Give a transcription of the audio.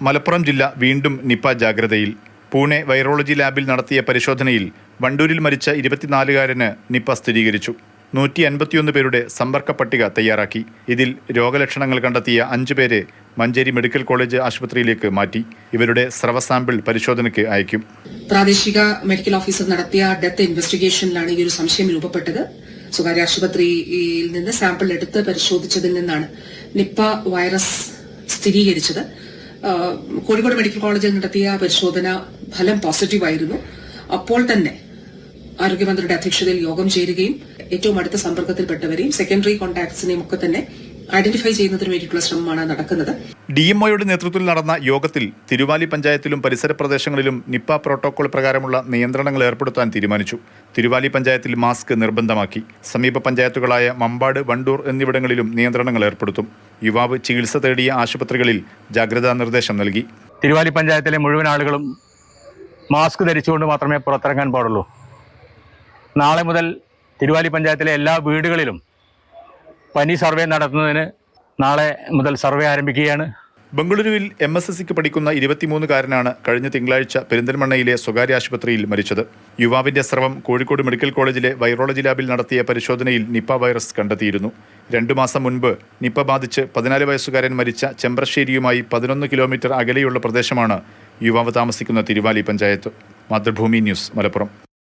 മലപ്പുറം ജില്ല വീണ്ടും നിപ ജാഗ്രതയിൽ. പൂനെ വൈറോളജി ലാബിൽ നടത്തിയ പരിശോധനയിൽ വണ്ടൂരിൽ മരിച്ച 24-കാരന് നിപ സ്ഥിരീകരിച്ചു. 151 പേരുടെ സമ്പർക്ക പട്ടിക തയ്യാറാക്കി. ഇതിൽ രോഗലക്ഷണങ്ങൾ കണ്ടെത്തിയ 5 പേരെ മഞ്ചേരി മെഡിക്കൽ കോളേജ് ആശുപത്രിയിലേക്ക് മാറ്റി. ഇവരുടെ സ്രവ സാമ്പിൾ പരിശോധനയ്ക്ക് അയക്കും. പ്രാദേശിക മെഡിക്കൽ ഓഫീസർ നടത്തിയ ഡെത്ത് ഇൻവെസ്റ്റിഗേഷനിലാണ് ഈ ഒരു സംശയം രൂപപ്പെട്ടത്. സ്വകാര്യ ആശുപത്രിയിൽ നിന്ന് സാമ്പിൾ എടുത്ത് പരിശോധിച്ചതിൽ നിന്നാണ് നിപ വൈറസ് സ്ഥിരീകരിച്ചത്. കോഴിക്കോട് മെഡിക്കൽ കോളേജിൽ നടത്തിയ പരിശോധന ഫലം പോസിറ്റീവായിരുന്നു. അപ്പോൾ തന്നെ ആരോഗ്യമന്ത്രിയുടെ അധ്യക്ഷതയിൽ യോഗം ചേരുകയും ഏറ്റവും അടുത്ത സമ്പർക്കത്തിൽപ്പെട്ടവരെയും സെക്കൻഡറി കോൺടാക്ട്സിനെയും ഒക്കെ തന്നെ ഐഡന്റിഫൈ ചെയ്യുന്നതിന് വേണ്ടിയിട്ടുള്ള ശ്രമമാണ് നടക്കുന്നത്. DMOയുടെ നേതൃത്വത്തിൽ നടന്ന യോഗത്തിൽ തിരുവാലി പഞ്ചായത്തിലും പരിസര പ്രദേശങ്ങളിലും നിപ പ്രോട്ടോകോൾ പ്രകാരമുള്ള നിയന്ത്രണങ്ങൾ ഏർപ്പെടുത്താൻ തീരുമാനിച്ചു. തിരുവാലി പഞ്ചായത്തിൽ മാസ്ക് നിർബന്ധമാക്കി. സമീപ പഞ്ചായത്തുകളായ മമ്പാട്, വണ്ടൂർ എന്നിവിടങ്ങളിലും നിയന്ത്രണങ്ങൾ ഏർപ്പെടുത്തും. യുവാവ് ചികിത്സ തേടിയ ആശുപത്രികളിൽ ജാഗ്രതാ നിർദ്ദേശം നൽകി. തിരുവാലി പഞ്ചായത്തിലെ മുഴുവൻ ആളുകളും മാസ്ക് ധരിച്ചുകൊണ്ട് മാത്രമേ പുറത്തിറങ്ങാൻ പാടുള്ളൂ. നാളെ മുതൽ തിരുവാലി പഞ്ചായത്തിലെ എല്ലാ വീടുകളിലും പനി സർവേ നടത്തുന്നതിന് നാളെ മുതൽ സർവേ ആരംഭിക്കുകയാണ്. ബംഗളൂരുവിൽ MSSക്ക് പഠിക്കുന്ന 23-കാരനാണ് കഴിഞ്ഞ തിങ്കളാഴ്ച പെരിന്തൽമണ്ണയിലെ സ്വകാര്യ ആശുപത്രിയിൽ മരിച്ചത്. യുവാവിന്റെ സ്രവം കോഴിക്കോട് മെഡിക്കൽ കോളേജിലെ വൈറോളജി ലാബിൽ നടത്തിയ പരിശോധനയിൽ നിപ വൈറസ് കണ്ടെത്തിയിരുന്നു. 2 മാസം മുൻപ് നിപ ബാധിച്ച് 14 വയസ്സുകാരൻ മരിച്ച ചെമ്പ്രശ്ശേരിയുമായി 11 കിലോമീറ്റർ അകലെയുള്ള പ്രദേശമാണ് യുവാവ് താമസിക്കുന്ന തിരുവാലി പഞ്ചായത്ത്. മാതൃഭൂമി ന്യൂസ്, മലപ്പുറം.